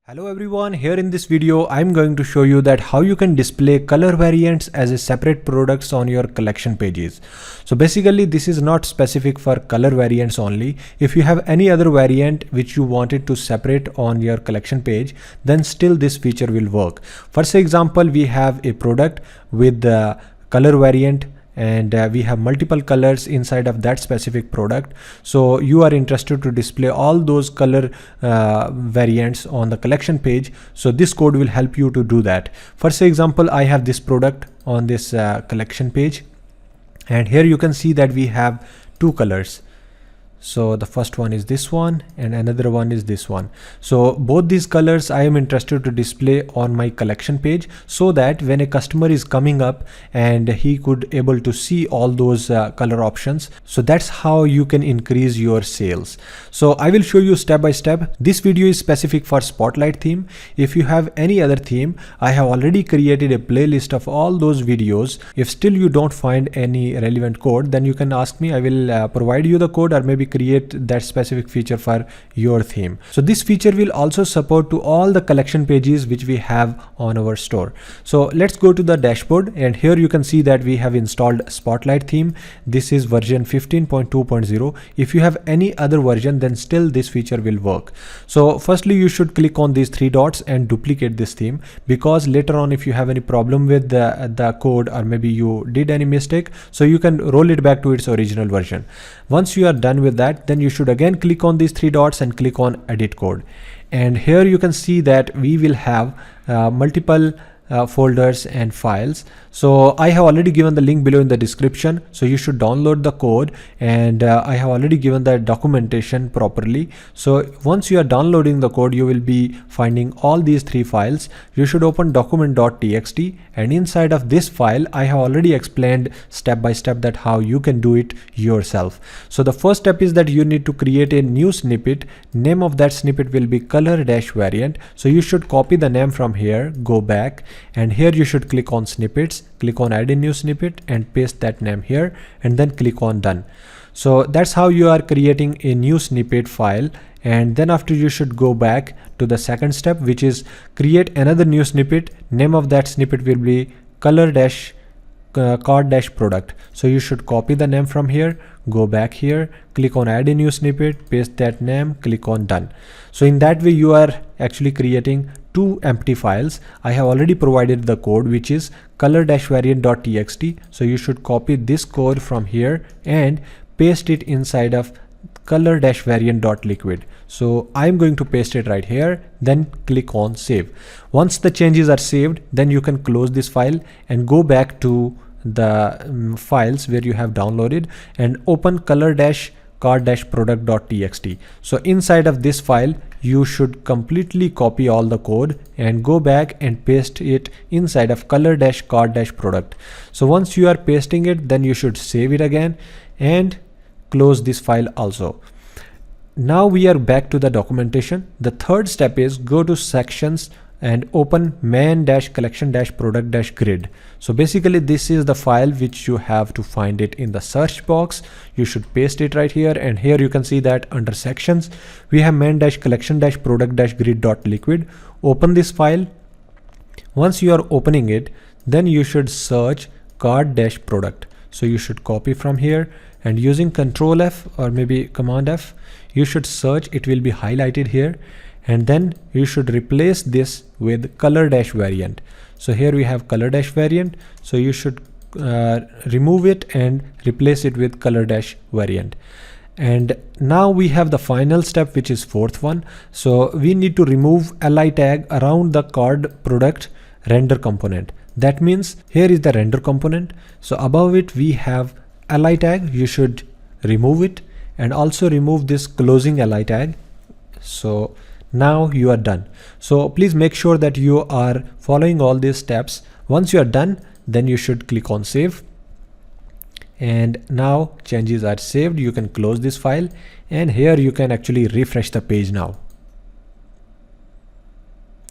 Hello everyone, here in this video I'm going to show you that how you can display color variants as a separate products on your collection pages. So basically this is not specific for color variants only. If you have any other variant which you wanted to separate on your collection page, then still this feature will work. For example, we have a product with the color variant and we have multiple colors inside of that specific product. So you are interested to display all those color variants on the collection page. So this code will help you to do that. For example, I have this product on this collection page, and here you can see that we have two colors. So the first one is this one and another one is this one. So both these colors I am interested to display on my collection page, so that when a customer is coming up and he could able to see all those color options. So that's how you can increase your sales. So I will show you step by step. This video is specific for Spotlight theme. If you have any other theme, I have already created a playlist of all those videos. If still you don't find any relevant code, then you can ask me. I will provide you the code, or maybe create that specific feature for your theme. So this feature will also support to all the collection pages which we have on our store. So let's go to the dashboard, and here you can see that we have installed Spotlight theme. This is version 15.2.0. If you have any other version, then still this feature will work. So firstly, you should click on these three dots and duplicate this theme, because later on if you have any problem with the code, or maybe you did any mistake, so you can roll it back to its original version. Once you are done with that, then you should again click on these three dots and click on edit code. And here you can see that we will have multiple folders and files. So I have already given the link below in the description, so you should download the code, and I have already given the documentation properly. So once you are downloading the code, you will be finding all these three files. You should open document.txt, and inside of this file I have already explained step by step that how you can do it yourself. So the first step is that you need to create a new snippet. Name of that snippet will be color-variant. So you should copy the name from here, go back, and here you should click on snippets, click on add a new snippet and paste that name here, and then click on done. So that's how you are creating a new snippet file. And then after, you should go back to the second step, which is create another new snippet. Name of that snippet will be card-product. So you should copy the name from here, go back here, click on add a new snippet, paste that name, click on done. So in that way you are actually creating two empty files. I have already provided the code, which is color-variant.txt. So you should copy this code from here and paste it inside of color-variant.liquid. So I'm going to paste it right here, then click on save. Once the changes are saved, then you can close this file and go back to the files where you have downloaded and open color-card-product.txt. So inside of this file you should completely copy all the code and go back and paste it inside of color-card-product. So once you are pasting it, then you should save it again and close this file also. Now we are back to the documentation. The third step is go to sections and open main-collection-product-grid. So basically this is the file which you have to find it in the search box. You should paste it right here, and here you can see that under sections we have main-collection-product-grid.liquid. Open this file. Once you are opening it, then you should search card-product. So you should copy from here, and using Control F or maybe Command F, you should search. It will be highlighted here, and then you should replace this with color-variant. So here we have color-variant. So you should remove it and replace it with color-variant. And now we have the final step, which is fourth one. So we need to remove li tag around the card product render component. That means here is the render component. So above it we have li tag. You should remove it, and also remove this closing li tag. So now you are done. So please make sure that you are following all these steps. Once you are done, then you should click on save. And now changes are saved. You can close this file, and here you can actually refresh the page now.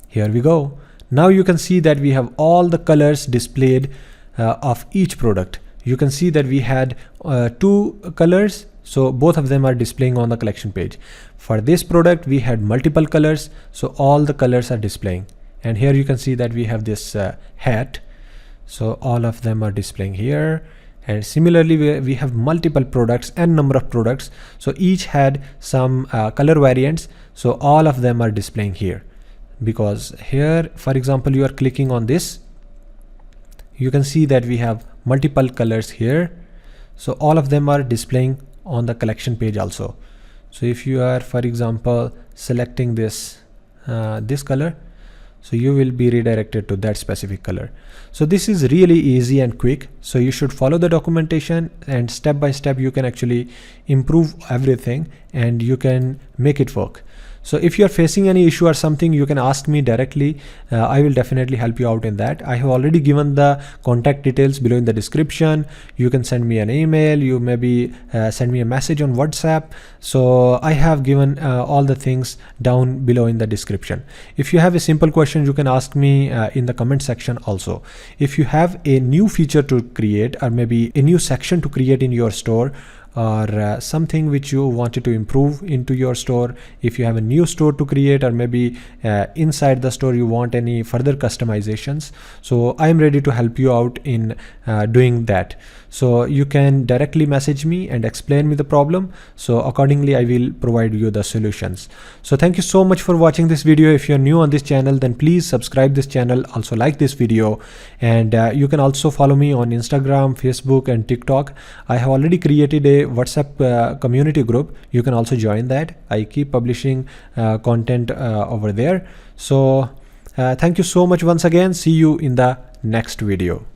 Here we go. Now you can see that we have all the colors displayed of each product. You can see that we had two colors so both of them are displaying on the collection page. For this product we had multiple colors, so all the colors are displaying. And here you can see that we have this hat, so all of them are displaying here. And similarly we have multiple products and number of products, so each had some color variants, so all of them are displaying here. Because here, for example, you are clicking on this, you can see that we have multiple colors here, so all of them are displaying on the collection page also. So if you are, for example, selecting this this color, so you will be redirected to that specific color. So this is really easy and quick, so you should follow the documentation, and step by step you can actually improve everything and you can make it work. So if you are facing any issue or something, you can ask me directly. I will definitely help you out in that. I have already given the contact details below in the description. You can send me an email, you maybe send me a message on WhatsApp. So I have given all the things down below in the description. If you have a simple question, you can ask me in the comment section also. If you have a new feature to create, or maybe a new section to create in your store, or something which you wanted to improve into your store, if you have a new store to create, or maybe inside the store you want any further customizations, so I am ready to help you out in doing that. So you can directly message me and explain me the problem, so accordingly I will provide you the solutions. So thank you so much for watching this video. If you are new on this channel, then please subscribe this channel, also like this video, and you can also follow me on Instagram, Facebook and TikTok. I have already created a WhatsApp community group. You can also join that. I keep publishing content over there. So thank you so much once again. See you in the next video.